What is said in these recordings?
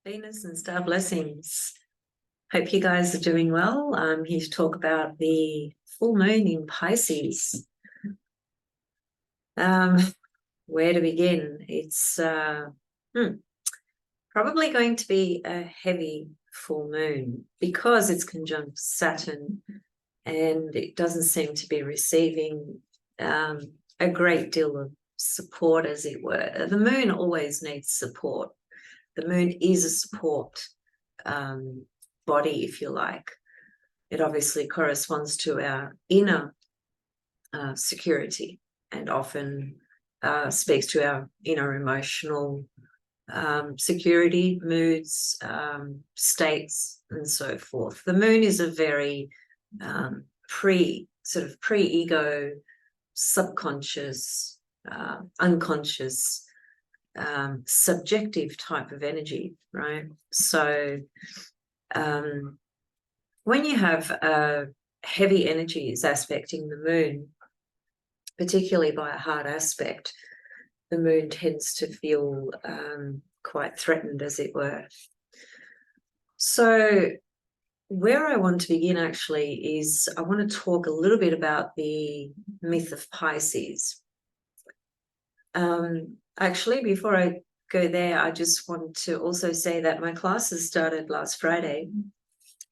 Venus and star blessings. Hope you guys are doing well. I'm here to talk about the full moon in Pisces. Where to begin? It's probably going to be a heavy full moon because it's conjunct Saturn and it doesn't seem to be receiving a great deal of support, as it were. The moon always needs support. The moon is a support body, if you like. It obviously corresponds to our inner security and often speaks to our inner emotional security, moods, states, and so forth. The moon is a very pre-ego, subconscious, unconscious, subjective type of energy, right? So when you have heavy energies aspecting the moon, particularly by a hard aspect, the moon tends to feel quite threatened, as it were. So where I want to begin actually is I want to talk a little bit about the myth of Pisces. Actually, before I go there, I just want to also say that my classes started last Friday,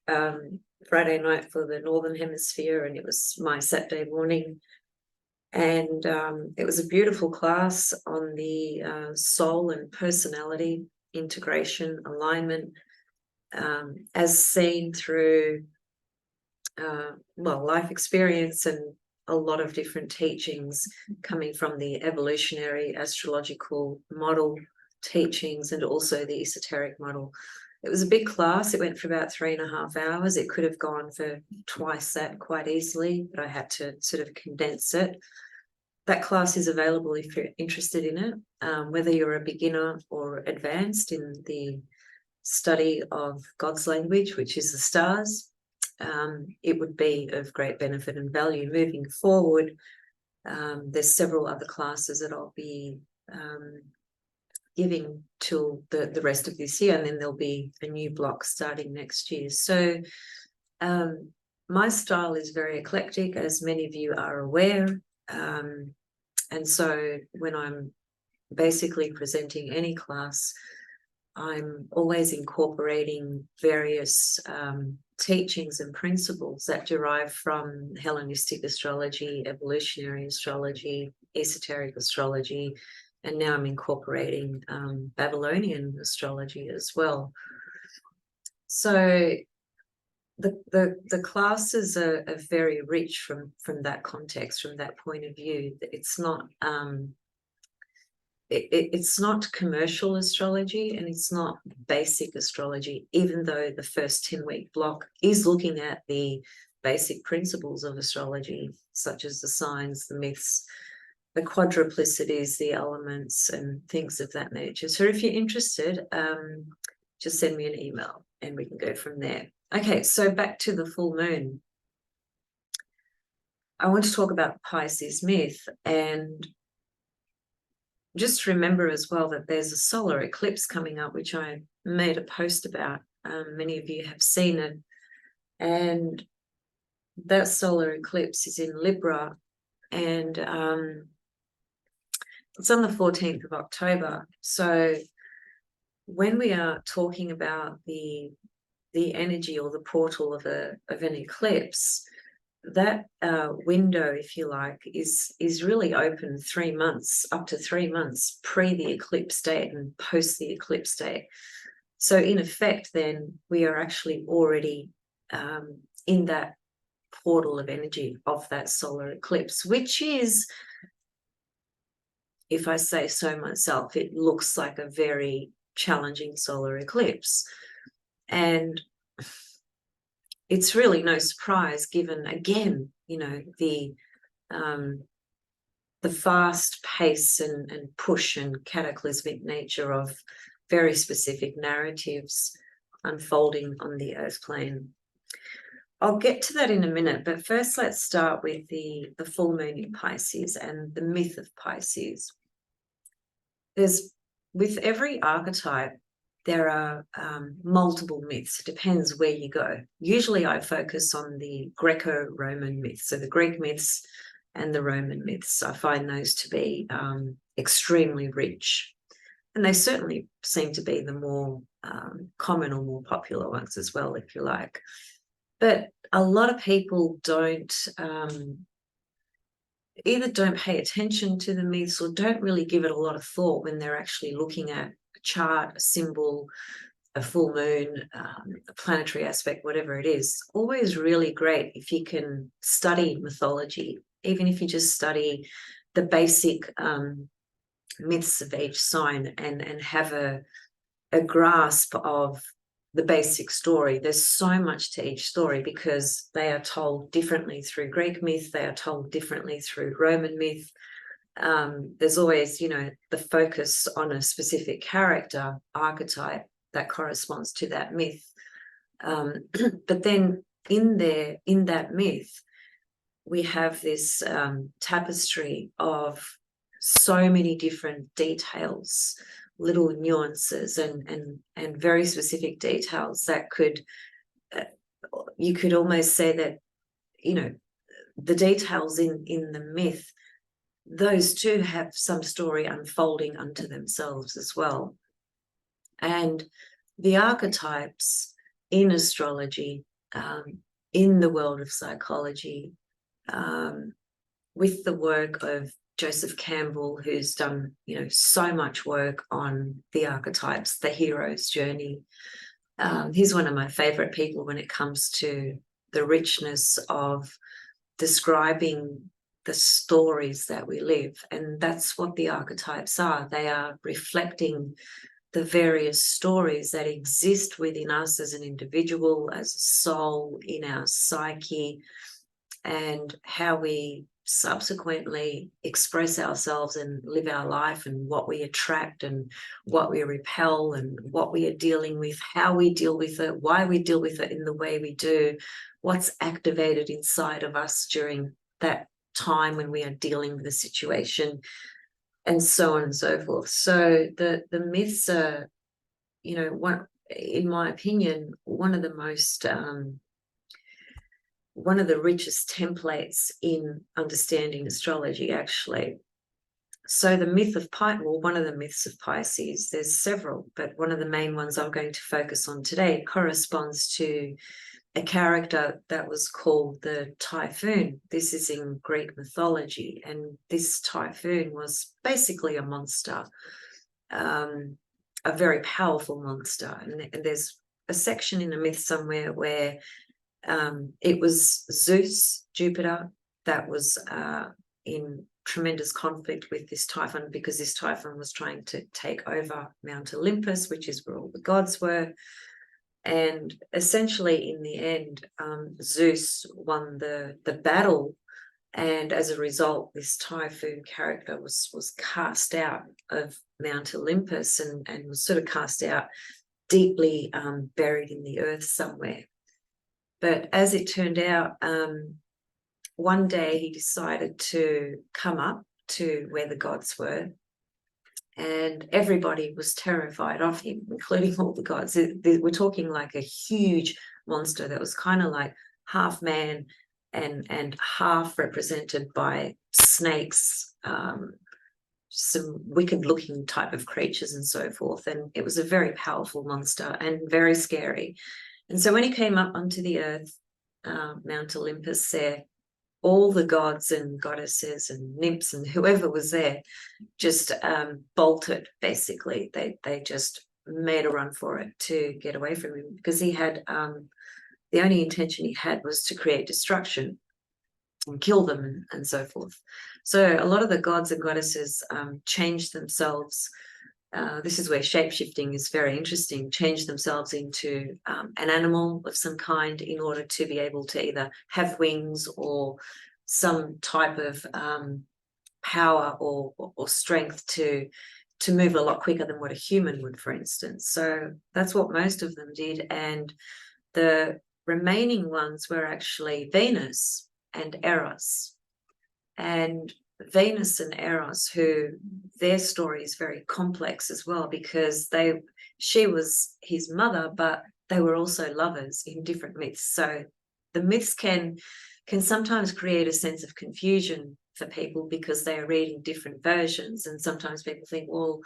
Friday night for the Northern Hemisphere, and it was my Saturday morning. And it was a beautiful class on the soul and personality integration, alignment, as seen through, life experience and a lot of different teachings coming from the evolutionary astrological model teachings and also the esoteric model. It was a big class. It went for about 3.5 hours. It could have gone for twice that quite easily, but I had to sort of condense it. That class is available if you're interested in it, whether you're a beginner or advanced in the study of God's language, which is the stars. It would be of great benefit and value moving forward. There's several other classes that I'll be giving till the rest of this year, and then there'll be a new block starting next year. So my style is very eclectic, as many of you are aware. And so when I'm basically presenting any class, I'm always incorporating various teachings and principles that derive from Hellenistic astrology, evolutionary astrology, esoteric astrology, and now I'm incorporating Babylonian astrology as well. So the classes are very rich from that context, from that point of view. It's not it's not commercial astrology and it's not basic astrology, even though the first 10-week block is looking at the basic principles of astrology, such as the signs, the myths, the quadruplicities, the elements, and things of that nature. So if you're interested, just send me an email and we can go from there. Okay, so back to the full moon. I want to talk about Pisces myth, and just remember as well that there's a solar eclipse coming up, which I made a post about. Many of you have seen it. And that solar eclipse is in Libra, and it's on the 14th of October. So when we are talking about the energy or the portal of an eclipse, that window, if you like, is really open 3 months, up to 3 months pre the eclipse date and post the eclipse date. So in effect, then we are actually already in that portal of energy of that solar eclipse, which is, if I say so myself, it looks like a very challenging solar eclipse. And it's really no surprise, given, again, you know, the fast pace and push and cataclysmic nature of very specific narratives unfolding on the earth plane. I'll get to that in a minute, but first let's start with the full moon in Pisces and the myth of Pisces. With every archetype, there are multiple myths. It depends where you go. Usually I focus on the Greco-Roman myths, so the Greek myths and the Roman myths. I find those to be extremely rich. And they certainly seem to be the more common or more popular ones as well, if you like. But a lot of people either don't pay attention to the myths or don't really give it a lot of thought when they're actually looking at a chart, a symbol, a full moon, a planetary aspect, whatever it is. Always really great if you can study mythology, even if you just study the basic myths of each sign and have a grasp of the basic story. There's so much to each story because they are told differently through Greek myth, they are told differently through Roman myth. There's always, you know, the focus on a specific character, archetype that corresponds to that myth. But then in that myth, we have this tapestry of so many different details, little nuances and very specific details that could, you could almost say that, you know, the details in the myth, those too have some story unfolding unto themselves as well. And the archetypes in astrology, in the world of psychology, with the work of Joseph Campbell, who's done, you know, so much work on the archetypes, the hero's journey. He's one of my favorite people when it comes to the richness of describing the stories that we live. And that's what the archetypes are. They are reflecting the various stories that exist within us as an individual, as a soul, in our psyche, and how we subsequently express ourselves and live our life, and what we attract and what we repel and what we are dealing with, how we deal with it, why we deal with it in the way we do, what's activated inside of us during that time when we are dealing with a situation, and so on and so forth. So the myths are, you know, one, in my opinion, one of the most one of the richest templates in understanding astrology, actually. So the myth of Pisces, well, one of the myths of Pisces, there's several, but one of the main ones I'm going to focus on today corresponds to a character that was called the Typhoon. This is in Greek mythology, and this Typhoon was basically a monster, a very powerful monster. And there's a section in the myth somewhere where it was Zeus, Jupiter, that was in tremendous conflict with this Typhon, because this Typhon was trying to take over Mount Olympus, which is where all the gods were. And essentially, in the end, Zeus won the battle, and as a result, this Typhoon character was cast out of Mount Olympus and was sort of cast out deeply, buried in the earth somewhere. But as it turned out, one day he decided to come up to where the gods were, and everybody was terrified of him, including all the gods. We're talking like a huge monster that was kind of like half man and half represented by snakes, some wicked looking type of creatures and so forth. And it was a very powerful monster and very scary. And so when he came up onto the earth, Mount Olympus there, all the gods and goddesses and nymphs and whoever was there just bolted, basically. They just made a run for it to get away from him, because he had, the only intention he had was to create destruction and kill them and so forth. So a lot of the gods and goddesses changed themselves. This is where shape-shifting is very interesting, change themselves into an animal of some kind in order to be able to either have wings or some type of power or strength to move a lot quicker than what a human would, for instance. So that's what most of them did. And the remaining ones were actually Venus and Eros. And Venus and Eros, who their story is very complex as well, because she was his mother, but they were also lovers in different myths. So the myths can sometimes create a sense of confusion for people because they are reading different versions. And sometimes people think, well,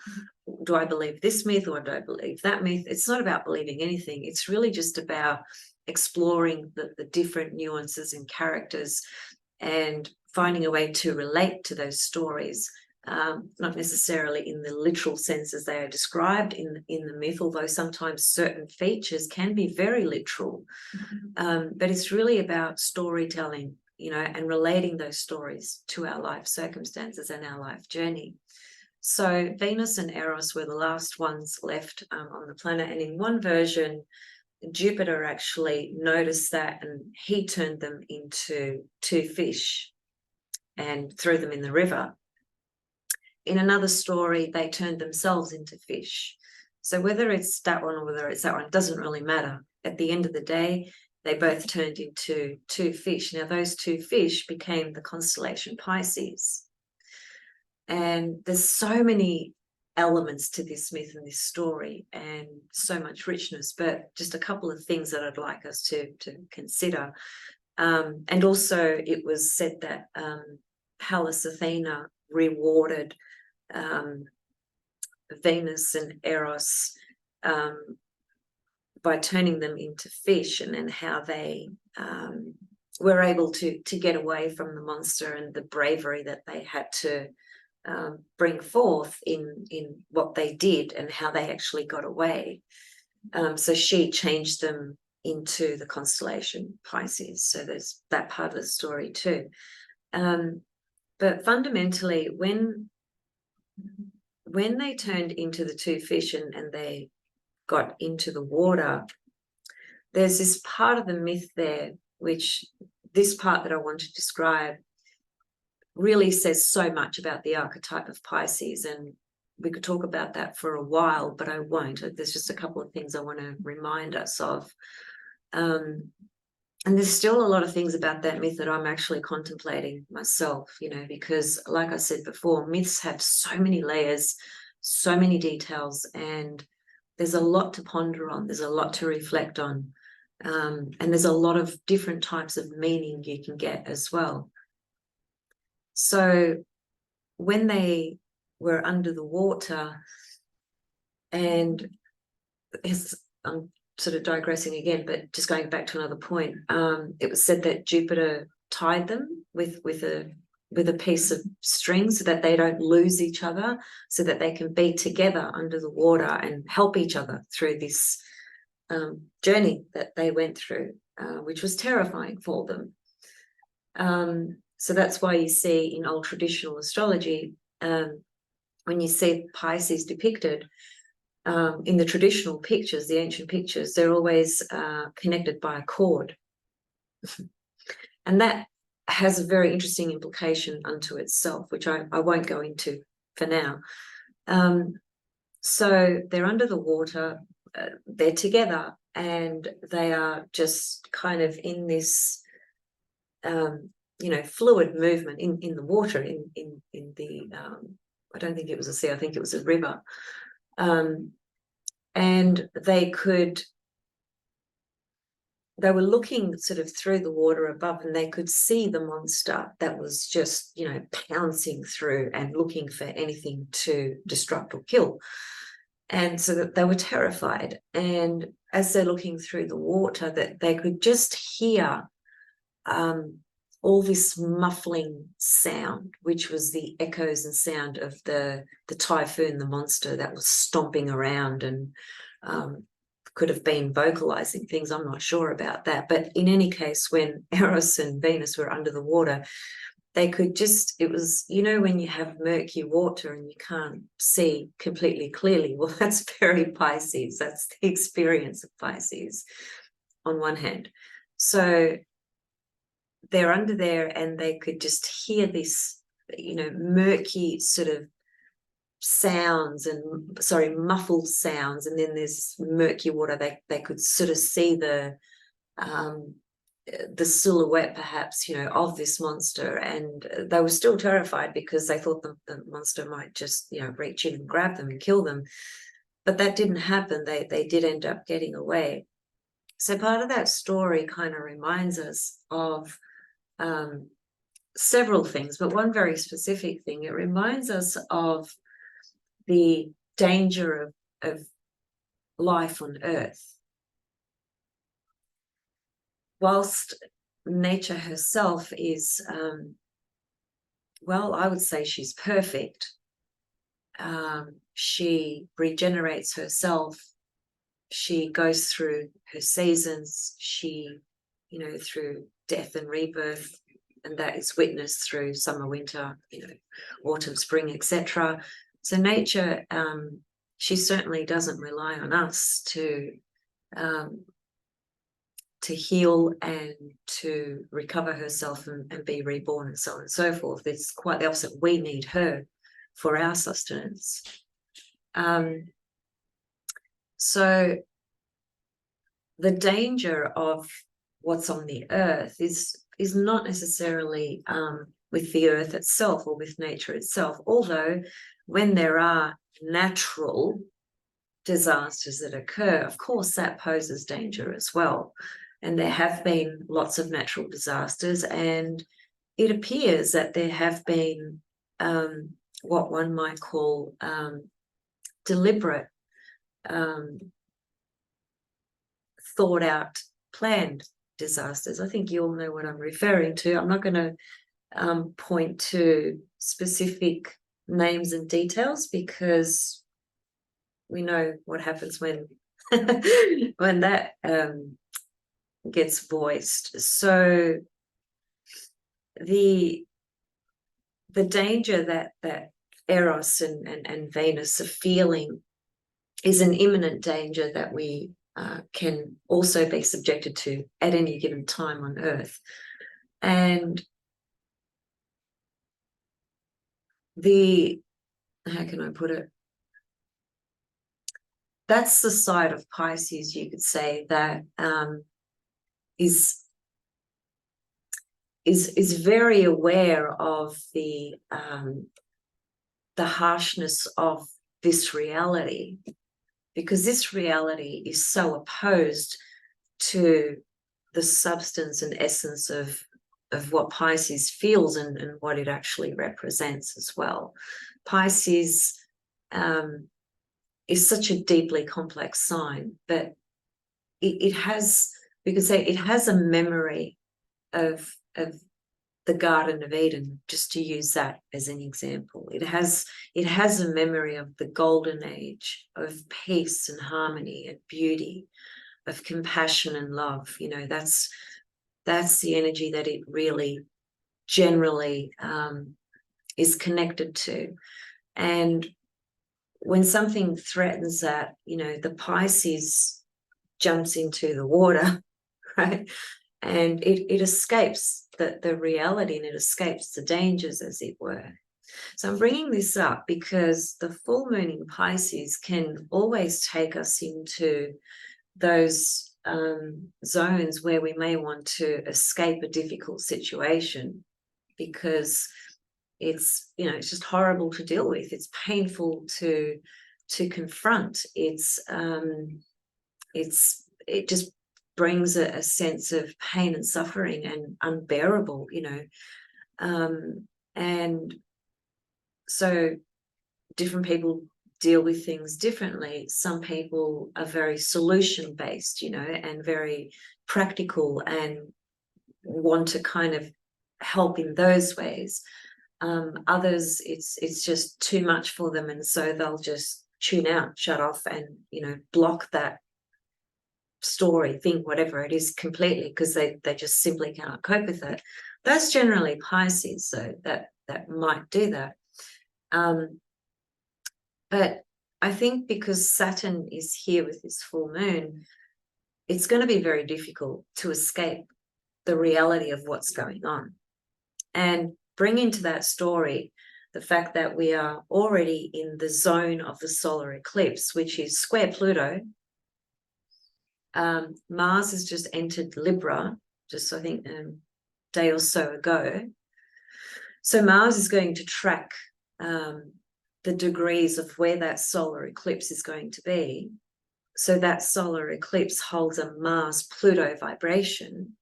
do I believe this myth or do I believe that myth? It's not about believing anything. It's really just about exploring the different nuances and characters and finding a way to relate to those stories, not necessarily in the literal sense as they are described in the myth, although sometimes certain features can be very literal. But it's really about storytelling, and relating those stories to our life circumstances and our life journey. So Venus and Eros were the last ones left on the planet. And in one version, Jupiter actually noticed that and he turned them into two fish and threw them in the river. In another story, they turned themselves into fish. So whether it's that one or whether it's that one, doesn't really matter. At the end of the day, they both turned into two fish. Now, those two fish became the constellation Pisces. And there's so many elements to this myth and this story and so much richness, but just a couple of things that I'd like us to consider. And also it was said that Pallas Athena rewarded Venus and Eros by turning them into fish, and then how they were able to get away from the monster and the bravery that they had to bring forth in what they did and how they actually got away. So she changed them into the constellation Pisces. So there's that part of the story too. But fundamentally, when they turned into the two fish and they got into the water, there's this part of the myth there, which this part that I want to describe really says so much about the archetype of Pisces. And we could talk about that for a while, but I won't. There's just a couple of things I want to remind us of. And there's still a lot of things about that myth that I'm actually contemplating myself, because like I said before, myths have so many layers, so many details, and there's a lot to ponder on. There's a lot to reflect on. And there's a lot of different types of meaning you can get as well. So when they were under the water, and I'm sort of digressing again, but just going back to another point, it was said that Jupiter tied them with a piece of string so that they don't lose each other, so that they can be together under the water and help each other through this journey that they went through, which was terrifying for them. So that's why you see in old traditional astrology, when you see Pisces depicted in the traditional pictures, the ancient pictures, they're always connected by a cord. And that has a very interesting implication unto itself, which I won't go into for now. So they're under the water, they're together, and they are just kind of in this fluid movement in the water, in the I don't think it was a sea, I think it was a river. And they were looking sort of through the water above, and they could see the monster that was just, pouncing through and looking for anything to disrupt or kill. And so that they were terrified. And as they're looking through the water, that they could just hear all this muffling sound, which was the echoes and sound of the typhoon, the monster that was stomping around and could have been vocalizing things. I'm not sure about that. But in any case, when Eros and Venus were under the water, they could just, it was, when you have murky water and you can't see completely clearly, well, that's very Pisces. That's the experience of Pisces on one hand. So they're under there and they could just hear this, murky sort of sounds and, muffled sounds. And then there's murky water. They could sort of see the the silhouette perhaps, you know, of this monster, and they were still terrified because they thought the monster might just, you know, reach in and grab them and kill them. But that didn't happen. They did end up getting away. So part of that story kind of reminds us of several things, but one very specific thing. It reminds us of the danger of life on Earth. Whilst nature herself is, well, I would say she's perfect. She regenerates herself. She goes through her seasons. She, you know, through death and rebirth, and that is witnessed through summer, winter, you know, autumn, spring, etc. So nature, she certainly doesn't rely on us to heal and to recover herself and be reborn and so on and so forth. It's quite the opposite. We need her for our sustenance. So the danger of what's on the earth is not necessarily with the earth itself or with nature itself, although when there are natural disasters that occur, of course that poses danger as well. And there have been lots of natural disasters, and it appears that there have been what one might call deliberate, thought out, planned disasters. I think you all know what I'm referring to. I'm not going to point to specific names and details because we know what happens when when that gets voiced. So the danger that Eros and Venus are feeling is an imminent danger that we can also be subjected to at any given time on Earth. And how can I put it? That's the side of Pisces, you could say, that is very aware of the harshness of this reality, because this reality is so opposed to the substance and essence of what Pisces feels and what it actually represents as well. Pisces is such a deeply complex sign, but it has, we could say, it has a memory of the Garden of Eden, just to use that as an example. It has a memory of the golden age of peace and harmony and beauty, of compassion and love. You know, that's the energy that it really generally is connected to. And when something threatens that, you know, the Pisces jumps into the water, right? And it escapes the reality, and it escapes the dangers, as it were. So I'm bringing this up because the full moon in Pisces can always take us into those zones where we may want to escape a difficult situation, because it's, you know, it's just horrible to deal with. It's painful to confront. It just brings a sense of pain and suffering and unbearable, you know. And so different people deal with things differently. Some people are very solution based, you know, and very practical and want to kind of help in those ways. Others, it's just too much for them, and so they'll just tune out, shut off, and, you know, block that story, thing, whatever it is, completely, because they just simply cannot cope with it. That's generally Pisces, so that might do that. But I think because Saturn is here with this full moon, it's going to be very difficult to escape the reality of what's going on, and bring into that story the fact that we are already in the zone of the solar eclipse, which is square Pluto. Mars has just entered Libra, just I think a day or so ago. So Mars is going to track the degrees of where that solar eclipse is going to be. So that solar eclipse holds a Mars-Pluto vibration.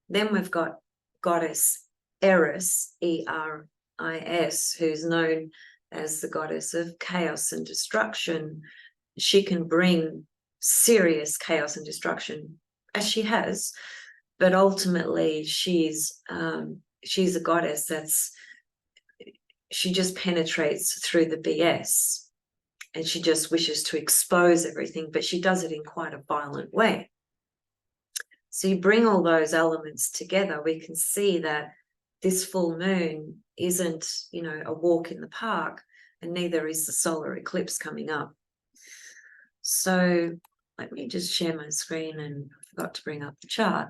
Then we've got goddess Eris, E-R-I-S, who's known as the goddess of chaos and destruction. She can bring serious chaos and destruction, as she has, but ultimately she's a goddess she just penetrates through the BS, and she just wishes to expose everything, but she does it in quite a violent way. So you bring all those elements together, we can see that this full moon isn't, you know, a walk in the park, and neither is the solar eclipse coming up. So let me just share my screen, and I forgot to bring up the chart.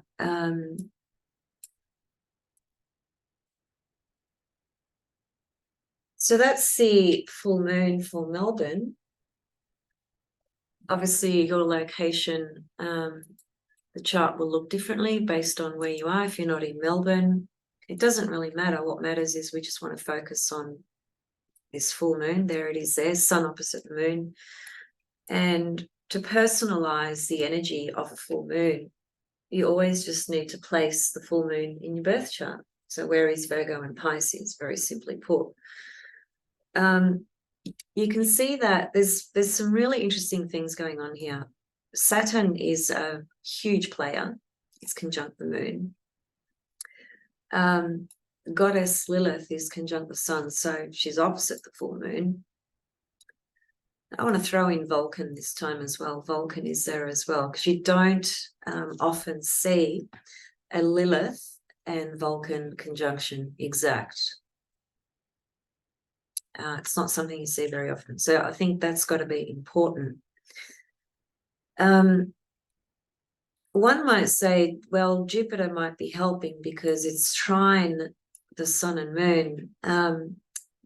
So that's the full moon for Melbourne. Obviously, your location, the chart will look differently based on where you are. If you're not in Melbourne, it doesn't really matter. What matters is we just want to focus on this full moon. There it is there, sun opposite the moon. And to personalize the energy of a full moon, you always just need to place the full moon in your birth chart. So where is Virgo and Pisces, very simply put. You can see that there's some really interesting things going on here. Saturn is a huge player. It's conjunct the moon. Goddess Lilith is conjunct the sun, so she's opposite the full moon. I want to throw in Vulcan this time as well. Vulcan is there as well, because you don't often see a Lilith and Vulcan conjunction exact. It's not something you see very often. So I think that's got to be important. One might say, well, Jupiter might be helping because it's trine the sun and moon.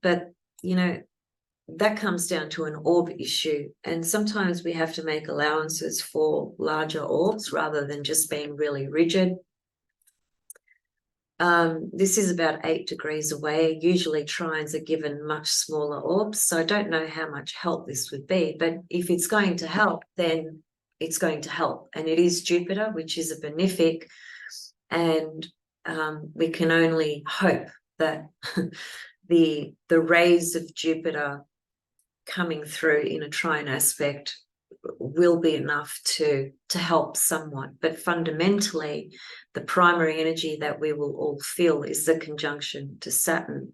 But, you know, that comes down to an orb issue. And sometimes we have to make allowances for larger orbs rather than just being really rigid. This is about 8 degrees away. Usually trines are given much smaller orbs, so I don't know how much help this would be, but if it's going to help, then it's going to help. And it is Jupiter, which is a benefic, and we can only hope that the rays of Jupiter coming through in a trine aspect will be enough to help somewhat. But fundamentally, the primary energy that we will all feel is the conjunction to Saturn.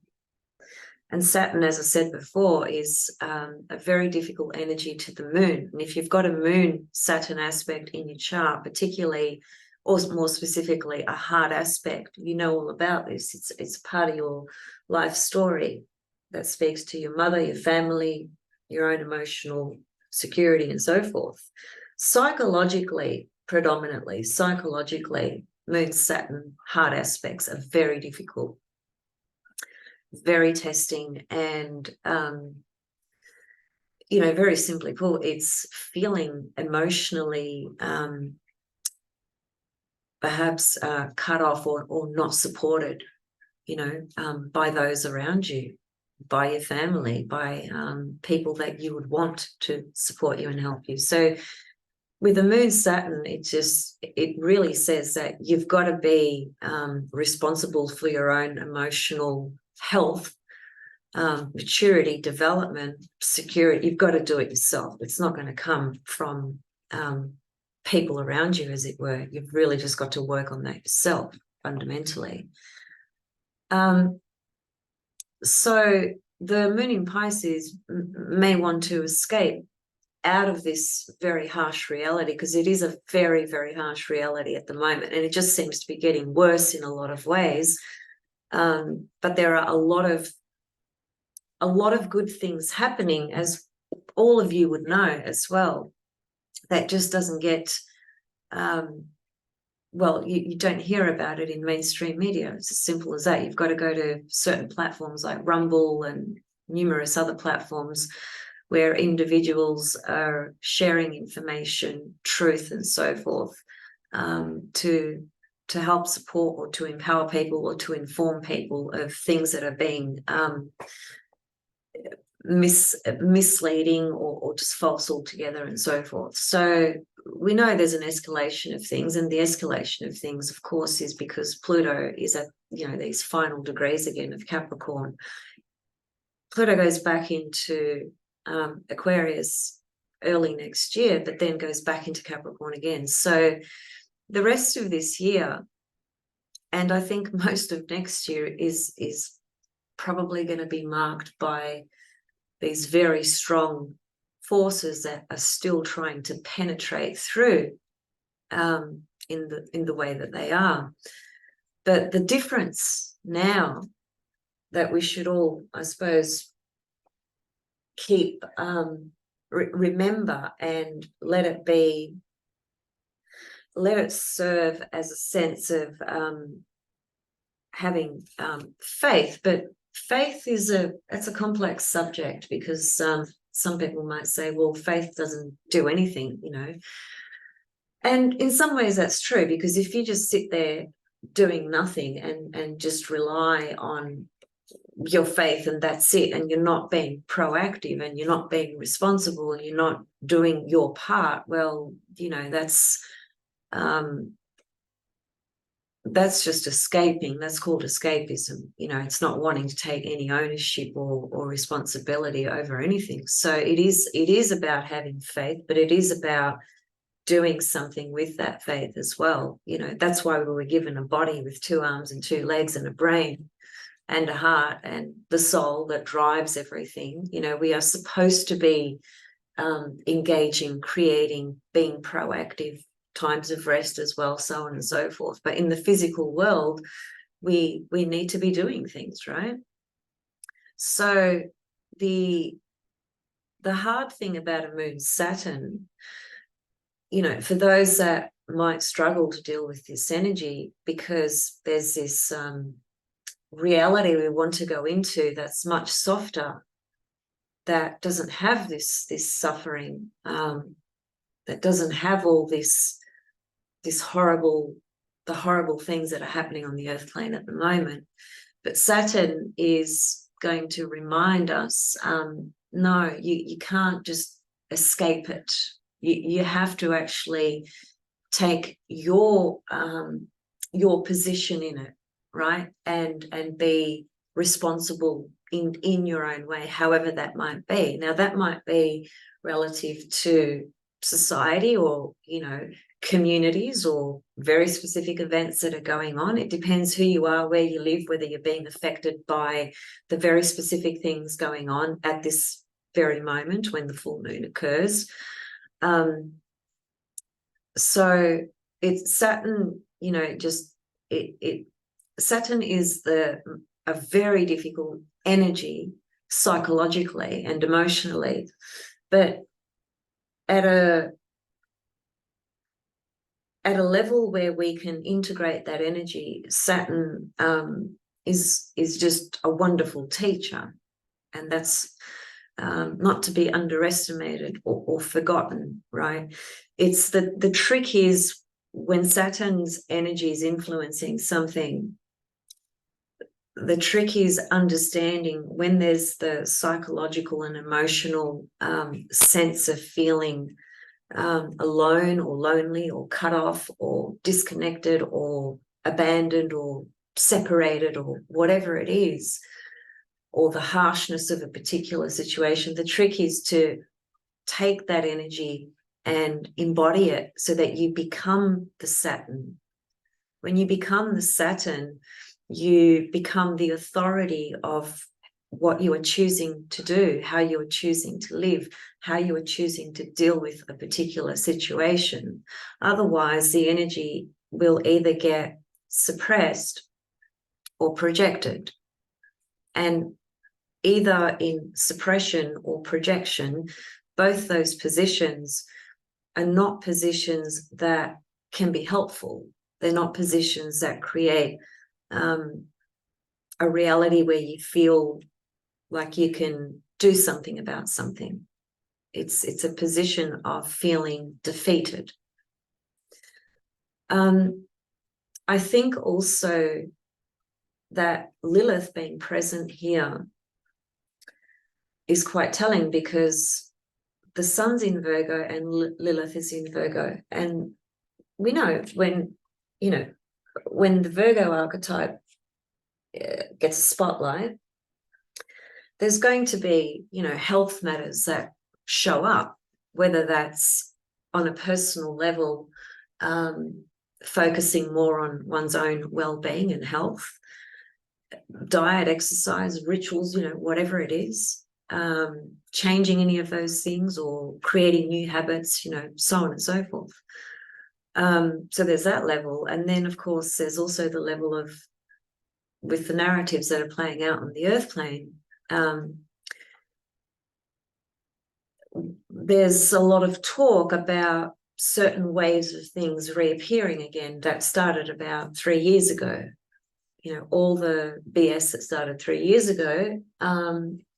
And Saturn, as I said before, is a very difficult energy to the moon. And if you've got a moon-Saturn aspect in your chart, particularly, or more specifically, a hard aspect, you know all about this. It's part of your life story that speaks to your mother, your family, your own emotional security, and so forth. Psychologically, predominantly, moon Saturn hard aspects are very difficult, very testing, and you know, very simply put, it's feeling emotionally perhaps cut off or not supported, you know, by those around you, by your family, by people that you would want to support you and help you. So with the moon Saturn, it really says that you've got to be responsible for your own emotional health, maturity, development, security. You've got to do it yourself. It's not going to come from people around you, as it were. You've really just got to work on that yourself, fundamentally. So the moon in Pisces may want to escape out of this very harsh reality, because it is a very, very harsh reality at the moment, and it just seems to be getting worse in a lot of ways. But there are a lot of good things happening, as all of you would know as well. That just doesn't get well, you don't hear about it in mainstream media. It's as simple as that. You've got to go to certain platforms like Rumble and numerous other platforms where individuals are sharing information, truth, and so forth, to to help support or to empower people or to inform people of things that are being misleading or just false altogether and so forth. So we know there's an escalation of things, and the escalation of things, of course, is because Pluto is at, you know, these final degrees again of Capricorn. Pluto goes back into Aquarius early next year, but then goes back into Capricorn again. So the rest of this year, and I think most of next year, is probably going to be marked by these very strong forces that are still trying to penetrate through in the way that they are. But the difference now that we should all, I suppose, keep remember and let it serve as a sense of having faith. But faith is it's a complex subject, because some people might say, well, faith doesn't do anything, you know. And in some ways that's true, because if you just sit there doing nothing and just rely on your faith and that's it, and you're not being proactive and you're not being responsible and you're not doing your part, well, you know, that's just escaping. That's called escapism. You know, it's not wanting to take any ownership or responsibility over anything. So it is about having faith, but it is about doing something with that faith as well. You know, that's why we were given a body with 2 arms and 2 legs and a brain and a heart and the soul that drives everything. You know, we are supposed to be engaging, creating, being proactive, times of rest as well, so on and so forth. But in the physical world, we need to be doing things, right? So the hard thing about a moon Saturn, you know, for those that might struggle to deal with this energy, because there's this reality we want to go into that's much softer, that doesn't have this suffering, that doesn't have all the horrible things that are happening on the earth plane at the moment. But Saturn is going to remind us, no, you can't just escape it. You have to actually take your position in it, right? And be responsible in your own way, however that might be. Now, that might be relative to society, or, you know, communities, or very specific events that are going on. It depends who you are, where you live, whether you're being affected by the very specific things going on at this very moment when the full moon occurs. So it's Saturn, you know, Saturn is a very difficult energy psychologically and emotionally, but at a level where we can integrate that energy, Saturn is just a wonderful teacher, and that's not to be underestimated or forgotten, right? It's the trick is, when Saturn's energy is influencing something, the trick is understanding when there's the psychological and emotional sense of feeling alone or lonely or cut off or disconnected or abandoned or separated or whatever it is, or the harshness of a particular situation. The trick is to take that energy and embody it so that you become the Saturn. When you become the Saturn, you become the authority of what you are choosing to do, how you are choosing to live, how you are choosing to deal with a particular situation. Otherwise, the energy will either get suppressed or projected. And either in suppression or projection, both those positions are not positions that can be helpful. They're not positions that create a reality where you feel like you can do something about something. It's a position of feeling defeated. I think also that Lilith being present here is quite telling, because the sun's in Virgo and Lilith is in Virgo. And we know when the Virgo archetype gets a spotlight, there's going to be, health matters that show up, whether that's on a personal level, focusing more on one's own well-being and health, diet, exercise, rituals, whatever it is, changing any of those things or creating new habits, so on and so forth. So there's that level. And then, of course, there's also the level of, with the narratives that are playing out on the earth plane, there's a lot of talk about certain waves of things reappearing again that started about 3 years ago. All the BS that started 3 years ago,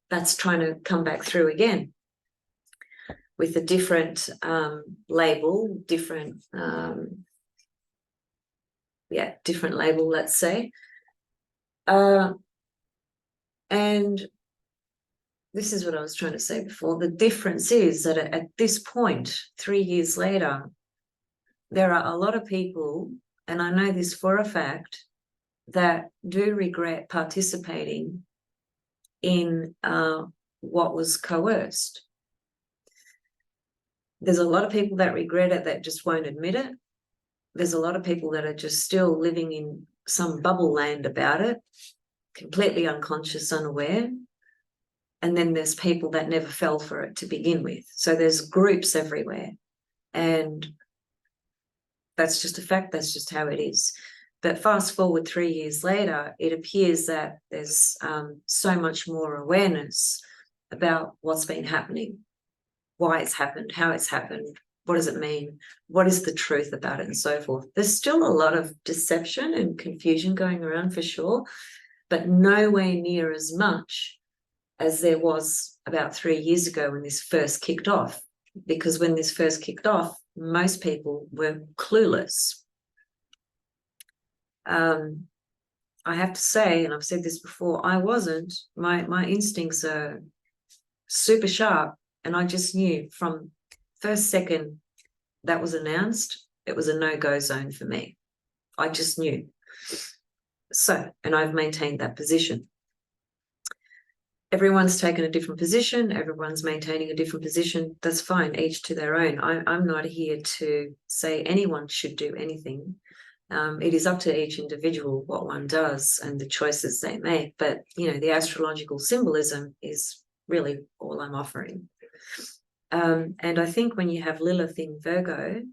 that's trying to come back through again with a different label, different label, let's say. And this is what I was trying to say before. The difference is that at this point, 3 years later, there are a lot of people, and I know this for a fact, that do regret participating in what was coerced. There's a lot of people that regret it that just won't admit it. There's a lot of people that are just still living in some bubble land about it, completely unconscious, unaware. And then there's people that never fell for it to begin with. So there's groups everywhere. And that's just a fact. That's just how it is. But fast forward 3 years later, it appears that there's so much more awareness about what's been happening, why it's happened, how it's happened, what does it mean, what is the truth about it, and so forth. There's still a lot of deception and confusion going around for sure, but nowhere near as much as there was about 3 years ago when this first kicked off. Because when this first kicked off, most people were clueless. I have to say, and I've said this before, I wasn't. My instincts are super sharp, and I just knew from first second that was announced, it was a no-go zone for me. I just knew. So, and I've maintained that position. Everyone's taken a different position. Everyone's maintaining a different position. That's fine, each to their own. I'm not here to say anyone should do anything. It is up to each individual what one does and the choices they make. But, the astrological symbolism is really all I'm offering. And I think when you have Lilith in Virgo,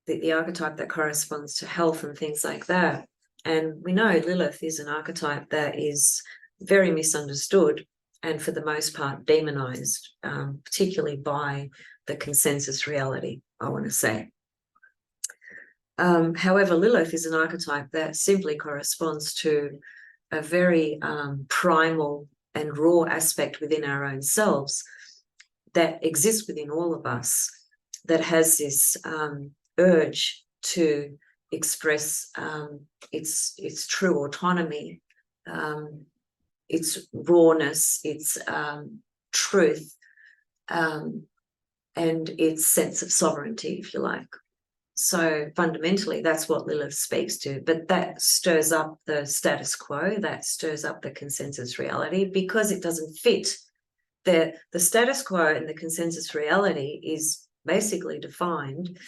the archetype that corresponds to health and things like that, and we know Lilith is an archetype that is very misunderstood and for the most part demonized, particularly by the consensus reality, I want to say. However, Lilith is an archetype that simply corresponds to a very primal and raw aspect within our own selves that exists within all of us, that has this urge to express its true autonomy, its rawness, its truth, and its sense of sovereignty, if you like. So fundamentally, that's what Lilith speaks to. But that stirs up the status quo, that stirs up the consensus reality, because it doesn't fit. The status quo and the consensus reality is basically defined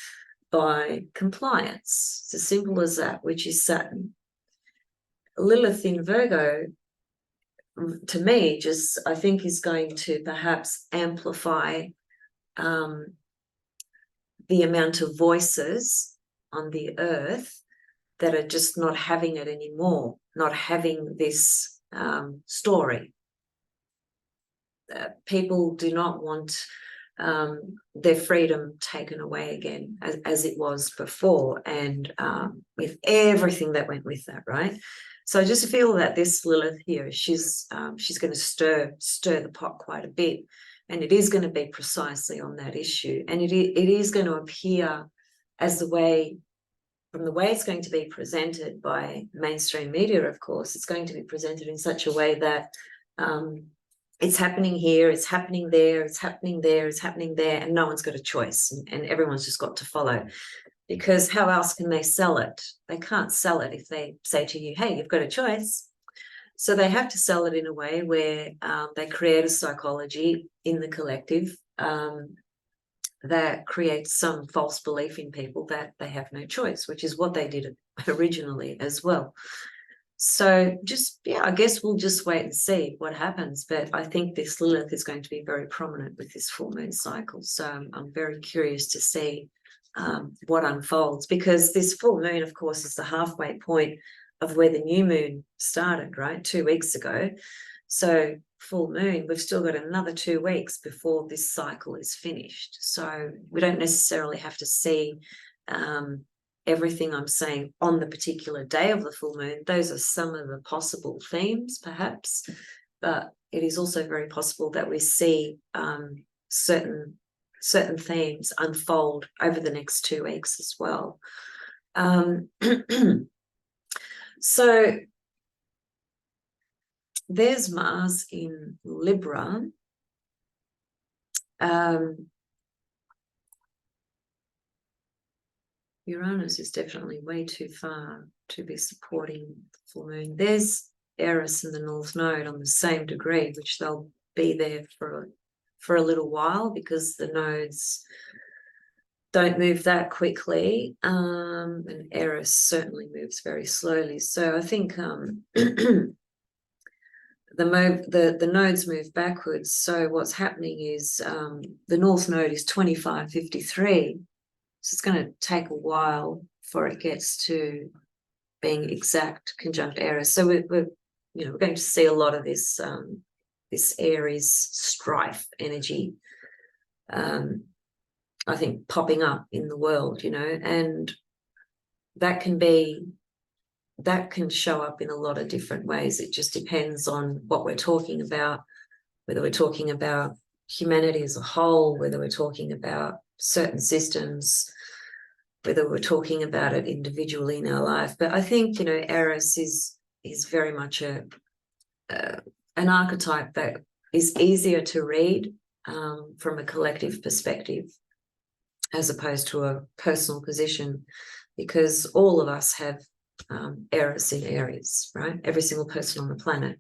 by compliance. It's as simple as that, which is Saturn. Lilith in Virgo, to me, just I think is going to perhaps amplify the amount of voices on the earth that are just not having it anymore, not having this story. People do not want their freedom taken away again as it was before, and with everything that went with that, right? So I just feel that this Lilith here, she's going to stir the pot quite a bit. And it is going to be precisely on that issue. And it is going to appear as the way from the way it's going to be presented by mainstream media, of course, it's going to be presented in such a way that it's happening here, it's happening there, it's happening there, it's happening there, and no one's got a choice, and everyone's just got to follow. Because how else can they sell it? They can't sell it if they say to you, hey, you've got a choice. So they have to sell it in a way where they create a psychology in the collective that creates some false belief in people that they have no choice, which is what they did originally as well. So just, yeah, I guess we'll just wait and see what happens. But I think this Lilith is going to be very prominent with this full moon cycle. So I'm very curious to see what unfolds, because this full moon, of course, is the halfway point of where the new moon started, right, 2 weeks ago. So full moon, we've still got another 2 weeks before this cycle is finished. So we don't necessarily have to see everything I'm saying on the particular day of the full moon. Those are some of the possible themes, perhaps, but it is also very possible that we see certain themes unfold over the next 2 weeks as well. So there's Mars in Libra. Uranus is definitely way too far to be supporting the full moon. There's Eris in the North Node on the same degree, which they'll be there for a little while because the nodes don't move that quickly, and Eris certainly moves very slowly. So I think the nodes move backwards. So what's happening is the North Node is 2553. So it's going to take a while before it gets to being exact conjunct Eris. So we're going to see a lot of this this Aries strife energy, I think, popping up in the world, and that can show up in a lot of different ways. It just depends on what we're talking about, whether we're talking about humanity as a whole, whether we're talking about certain systems, whether we're talking about it individually in our life. But I think, Eris is very much an archetype that is easier to read from a collective perspective as opposed to a personal position, because all of us have Eris in Aries, right? Every single person on the planet,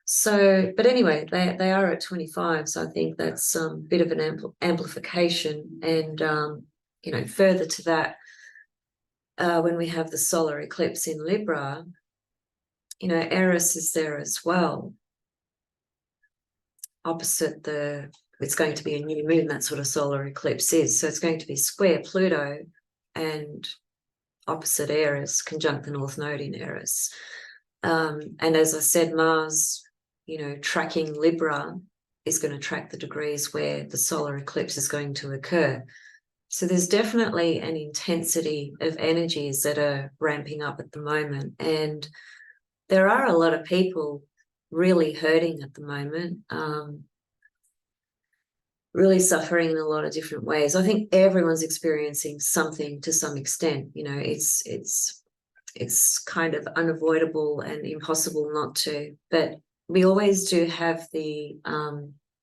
So, but anyway, they are at 25, so I think that's a bit of an amplification. And, further to that, when we have the solar eclipse in Libra, Eris is there as well. Opposite it's going to be a new moon, that's what a solar eclipse is. So it's going to be square Pluto and opposite Eris, conjunct the North Node in Eris. And as I said, Mars, tracking Libra is going to track the degrees where the solar eclipse is going to occur. So there's definitely an intensity of energies that are ramping up at the moment. And there are a lot of people really hurting at the moment, really suffering in a lot of different ways. I think everyone's experiencing something to some extent. It's kind of unavoidable and impossible not to, but we always do have the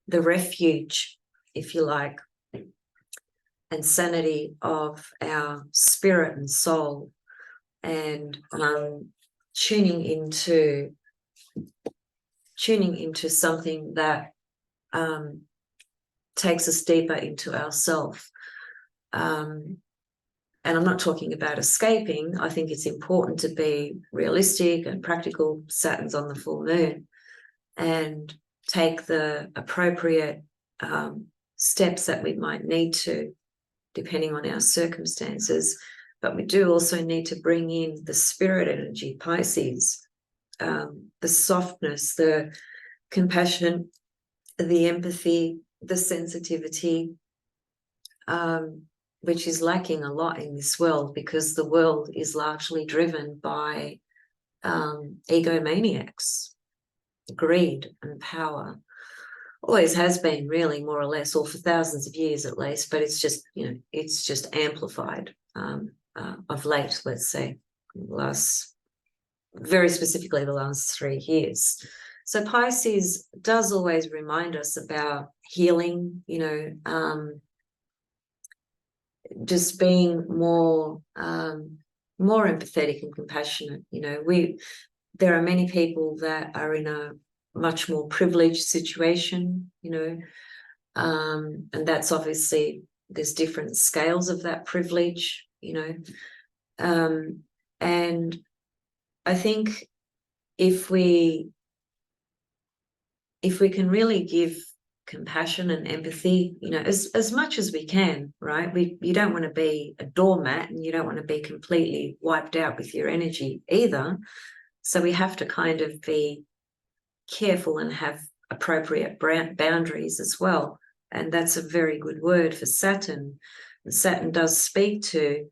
refuge, if you like, and sanity of our spirit and soul, and tuning into something that takes us deeper into ourself. And I'm not talking about escaping. I think it's important to be realistic and practical. Saturn's on the full moon, and take the appropriate steps that we might need to, depending on our circumstances. But we do also need to bring in the spirit energy, Pisces, the softness, the compassion, the empathy, the sensitivity, which is lacking a lot in this world, because the world is largely driven by egomaniacs, greed and power. Always has been, really, more or less, or for thousands of years at least, but it's just amplified. of late, let's say, very specifically the last 3 years. So Pisces does always remind us about healing, you know, just being more empathetic and compassionate. You know, there are many people that are in a much more privileged situation, you know, and that's obviously, there's different scales of that privilege, you know, and I think if we can really give compassion and empathy, you know, as much as we can, right? You don't want to be a doormat, and you don't want to be completely wiped out with your energy either. So we have to kind of be careful and have appropriate boundaries as well. And that's a very good word for Saturn. And Saturn does speak to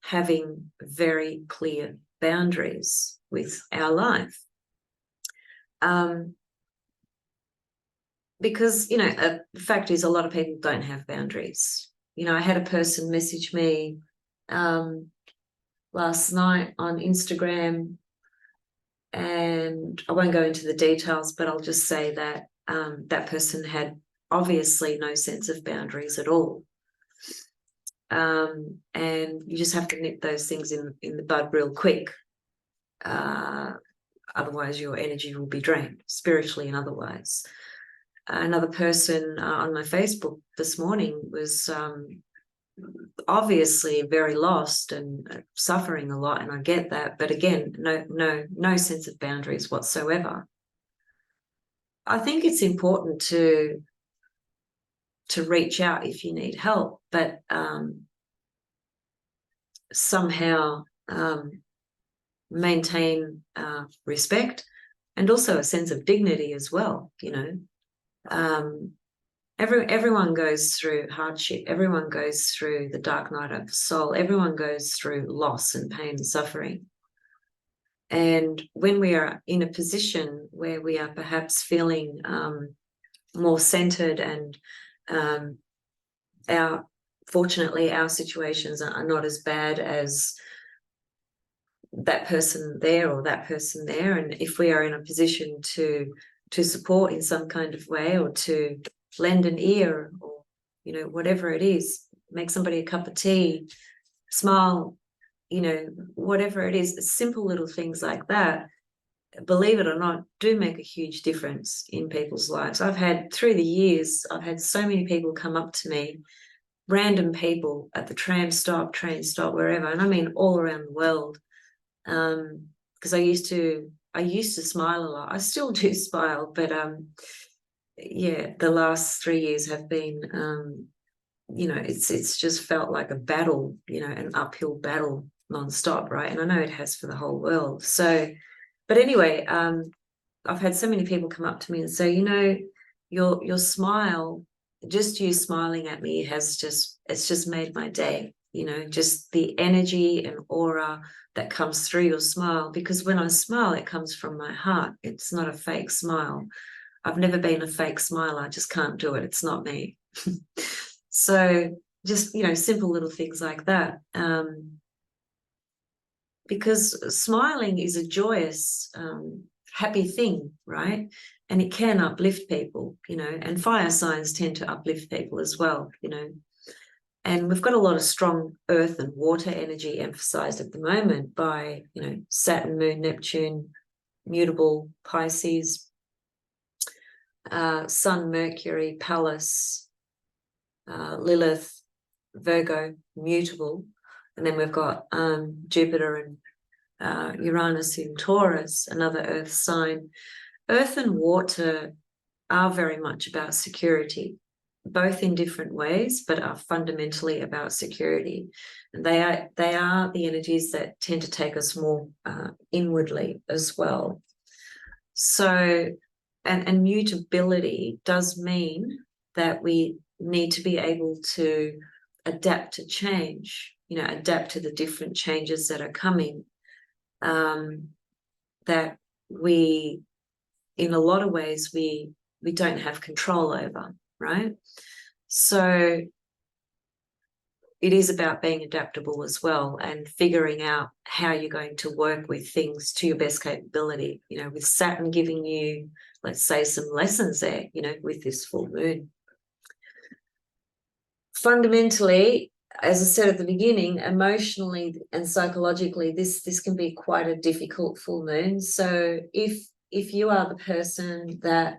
having very clear boundaries with our life. Because, you know, the fact is, a lot of people don't have boundaries. You know, I had a person message me last night on Instagram, and I won't go into the details, but I'll just say that that person had obviously no sense of boundaries at all. And you just have to nip those things in the bud real quick. Otherwise, your energy will be drained, spiritually and otherwise. Another person on my Facebook this morning was obviously very lost and suffering a lot, and I get that, but again, no sense of boundaries whatsoever. I think it's important to reach out if you need help, but somehow maintain respect and also a sense of dignity as well, you know. Everyone goes through hardship. Everyone goes through the dark night of the soul. Everyone goes through loss and pain and suffering. And when we are in a position where we are perhaps feeling more centered, and fortunately our situations are not as bad as that person there or that person there, and if we are in a position to support in some kind of way, or to lend an ear, or, you know, whatever it is, make somebody a cup of tea, smile, you know, whatever it is, simple little things like that, believe it or not, do make a huge difference in people's lives. Through the years, I've had so many people come up to me, random people at the train stop, wherever, and I mean all around the world, because I used to smile a lot. I still do smile, but yeah, the last 3 years have been, you know, it's just felt like a battle, you know, an uphill battle nonstop, right? And I know it has for the whole world. So, but anyway, I've had so many people come up to me and say, you know, your smile, just you smiling at me it's just made my day, you know, just the energy and aura that comes through your smile, because when I smile, it comes from my heart. It's not a fake smile. I've never been a fake smiler. I just can't do it. It's not me. So just, you know, simple little things like that. Because smiling is a joyous, happy thing, right? And it can uplift people, you know, and fire signs tend to uplift people as well, you know. And we've got a lot of strong earth and water energy emphasized at the moment by, you know, Saturn, Moon, Neptune, mutable, Pisces, Sun, Mercury, Pallas, Lilith, Virgo, mutable. And then we've got Jupiter and Uranus in Taurus, another earth sign. Earth and water are very much about security, both in different ways, but are fundamentally about security. And they are the energies that tend to take us more inwardly as well. So, and mutability does mean that we need to be able to adapt to change, you know, adapt to the different changes that are coming, that we, in a lot of ways, we don't have control over, right? So it is about being adaptable as well and figuring out how you're going to work with things to your best capability, you know, with Saturn giving you, let's say, some lessons there, you know, with this full moon. Fundamentally, as I said at the beginning, emotionally and psychologically, this can be quite a difficult full moon. So if you are the person that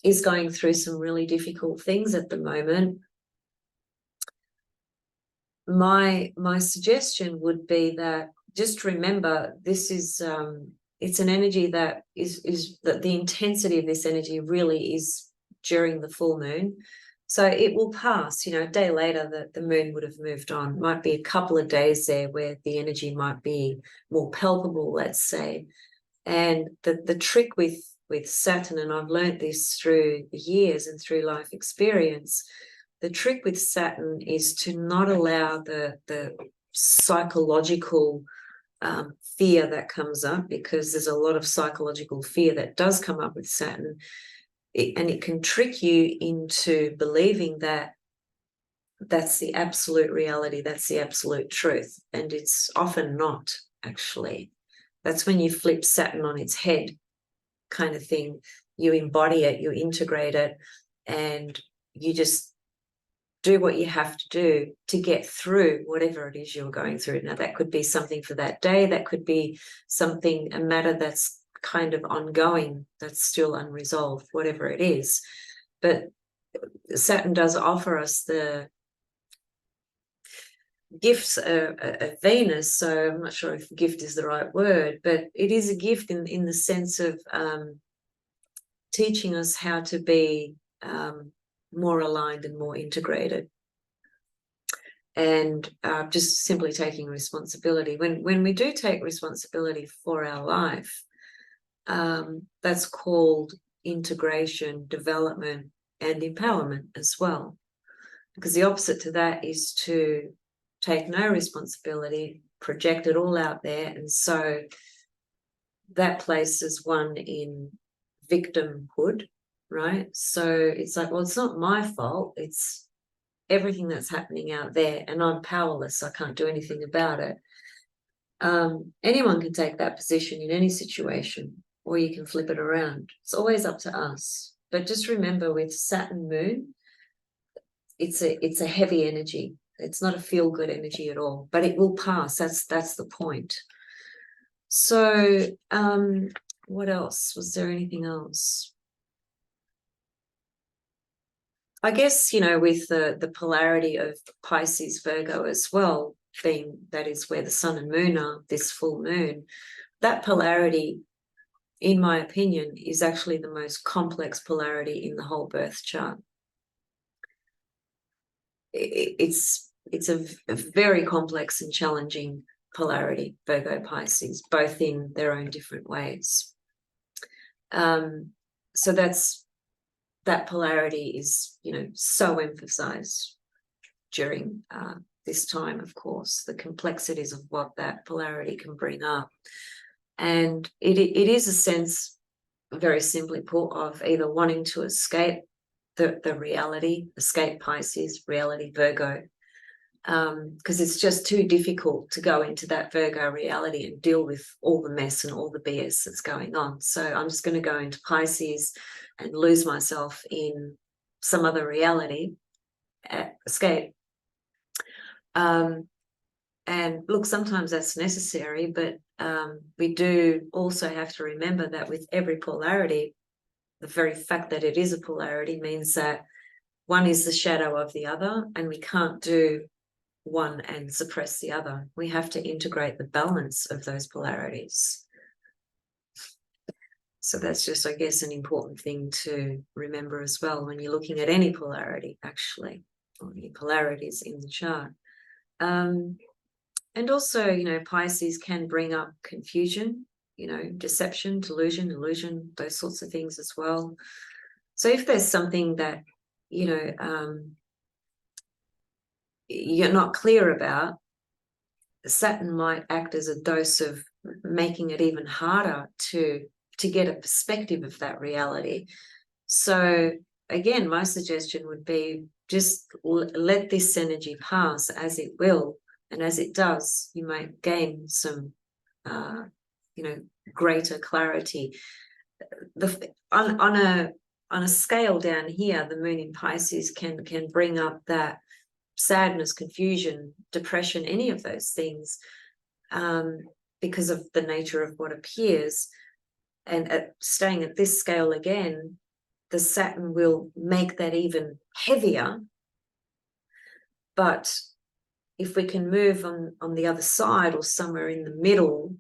is going through some really difficult things at the moment, my suggestion would be that just remember this is it's an energy that is that the intensity of this energy really is during the full moon. So it will pass, you know, a day later the moon would have moved on. Might be a couple of days there where the energy might be more palpable, let's say. And the trick with Saturn, and I've learned this through the years and through life experience, the trick with Saturn is to not allow the psychological fear that comes up, because there's a lot of psychological fear that does come up with Saturn. And it can trick you into believing that that's the absolute reality, that's the absolute truth. And it's often not, actually. That's when you flip Saturn on its head, kind of thing. You embody it, you integrate it, and you just do what you have to do to get through whatever it is you're going through. Now, that could be something for that day. That could be something, a matter that's kind of ongoing, that's still unresolved, whatever it is. But Saturn does offer us the gifts of Venus, so I'm not sure if gift is the right word, but it is a gift in the sense of teaching us how to be more aligned and more integrated, and just simply taking responsibility. When we do take responsibility for our life, that's called integration, development, and empowerment as well. Because the opposite to that is to take no responsibility, project it all out there, and so that places one in victimhood, right? So it's like, well, it's not my fault, it's everything that's happening out there, and I'm powerless, I can't do anything about it. Anyone can take that position in any situation, or you can flip it around. It's always up to us. But just remember, with Saturn moon, it's a heavy energy. It's not a feel-good energy at all, but it will pass. That's the point. So what else? Was there anything else? I guess, you know, with the polarity of Pisces, Virgo as well, being that is where the sun and moon are, this full moon, that polarity, in my opinion, is actually the most complex polarity in the whole birth chart. It's a very complex and challenging polarity, Virgo Pisces, both in their own different ways. So that polarity is, you know, so emphasized during this time, of course, the complexities of what that polarity can bring up. And it is a sense, very simply put, of either wanting to escape the reality, escape Pisces, reality Virgo, because it's just too difficult to go into that Virgo reality and deal with all the mess and all the BS that's going on. So I'm just going to go into Pisces and lose myself in some other reality, escape. And look, sometimes that's necessary, but we do also have to remember that with every polarity, the very fact that it is a polarity means that one is the shadow of the other, and we can't do one and suppress the other. We have to integrate the balance of those polarities. So that's just, I guess, an important thing to remember as well when you're looking at any polarity, actually, or any polarities in the chart. And also, you know, Pisces can bring up confusion, you know, deception, delusion, illusion, those sorts of things as well. So if there's something that, you know, you're not clear about, Saturn might act as a dose of making it even harder to get a perspective of that reality. So again, my suggestion would be just let this energy pass as it will. And as it does, you might gain some, greater clarity. On a scale down here, the moon in Pisces can bring up that sadness, confusion, depression, any of those things, because of the nature of what appears. And staying at this scale again, the Saturn will make that even heavier. But if we can move on the other side or somewhere in the middle,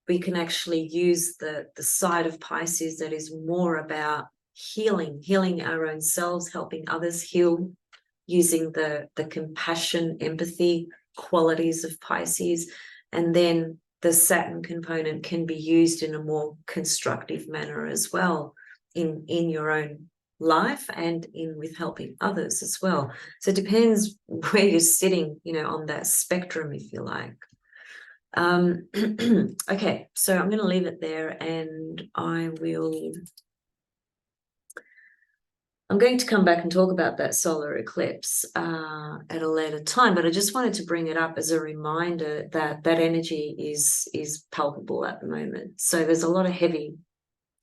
we can actually use the side of Pisces that is more about healing our own selves, helping others heal, using the compassion, empathy qualities of Pisces. And then the Saturn component can be used in a more constructive manner as well in your own life and with helping others as well. So it depends where you're sitting, on that spectrum, if you like. Okay, so I'm going to leave it there, and I'm going to come back and talk about that solar eclipse at a later time, but I just wanted to bring it up as a reminder that that energy is palpable at the moment. So there's a lot of heavy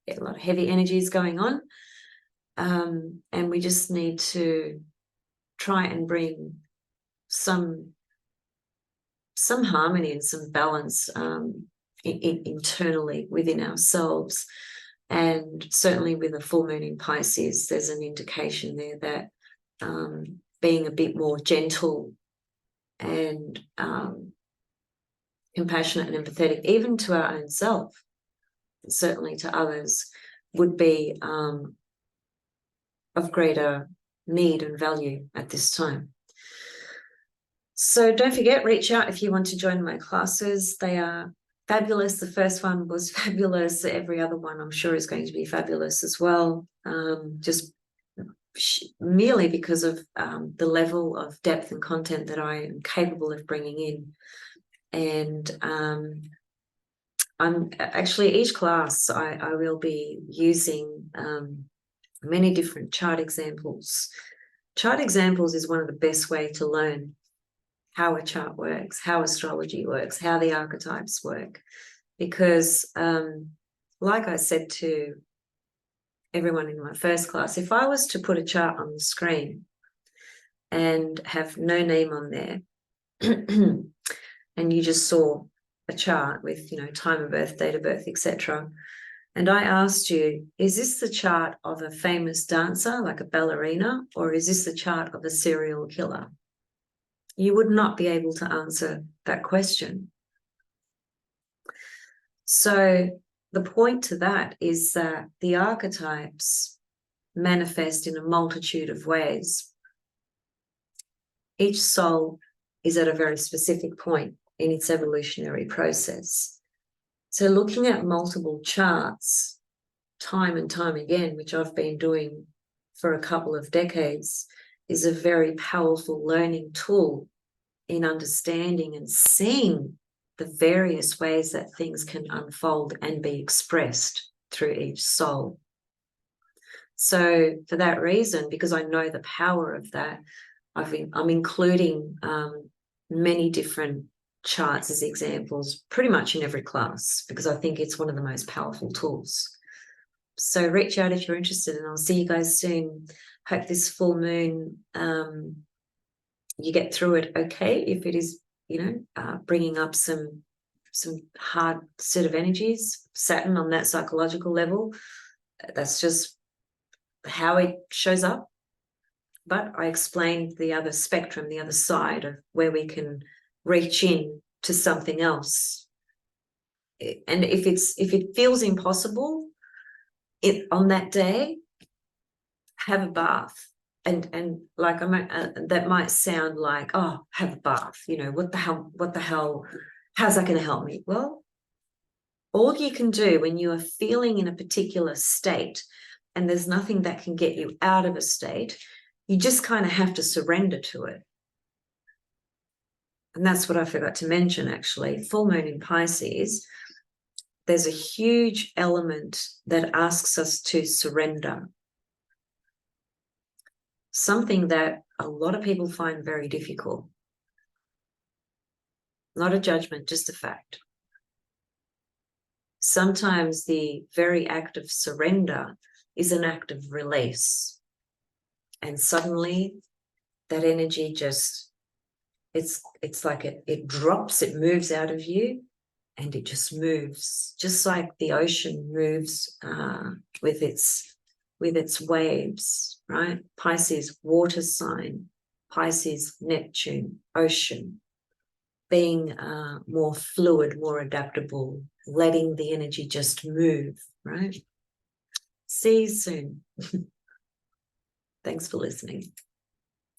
energies going on, and we just need to try and bring some harmony and some balance internally within ourselves. And certainly with a full moon in Pisces, there's an indication there that being a bit more gentle and compassionate and empathetic, even to our own self, certainly to others, would be of greater need and value at this time. So don't forget, reach out if you want to join my classes. They are fabulous. The first one was fabulous. Every other one, I'm sure, is going to be fabulous as well, just merely because of the level of depth and content that I am capable of bringing in. And I'm actually, each class I will be using many different chart examples. Chart examples is one of the best ways to learn how a chart works, how astrology works, how the archetypes work. Because like I said to everyone in my first class, if I was to put a chart on the screen and have no name on there, and you just saw a chart with, time of birth, date of birth, etc., and I asked you, is this the chart of a famous dancer, like a ballerina, or is this the chart of a serial killer? You would not be able to answer that question. So the point to that is that the archetypes manifest in a multitude of ways. Each soul is at a very specific point in its evolutionary process. So looking at multiple charts time and time again, which I've been doing for a couple of decades, is a very powerful learning tool in understanding and seeing the various ways that things can unfold and be expressed through each soul. So for that reason, because I know the power of that, I'm including many different charts as examples pretty much in every class, because I think it's one of the most powerful tools. So reach out if you're interested, and I'll see you guys soon. Hope this full moon, you get through it okay. If it is, bringing up some hard set of energies, Saturn on that psychological level, that's just how it shows up. But I explained the other spectrum, the other side of where we can reach in to something else. And if it feels impossible on that day, have a bath. And like that might sound like, oh, have a bath, what the hell, how's that going to help me? Well, all you can do when you are feeling in a particular state and there's nothing that can get you out of a state, you just kind of have to surrender to it. And that's what I forgot to mention, actually. Full moon in Pisces, there's a huge element that asks us to surrender. something that a lot of people find very difficult. Not a judgment, just a fact. Sometimes the very act of surrender is an act of release. And suddenly that energy just, it's like it drops, it moves out of you, and it just moves, just like the ocean moves with its waves, right? Pisces, water sign, Pisces, Neptune, ocean, being more fluid, more adaptable, letting the energy just move, right? See you soon. Thanks for listening.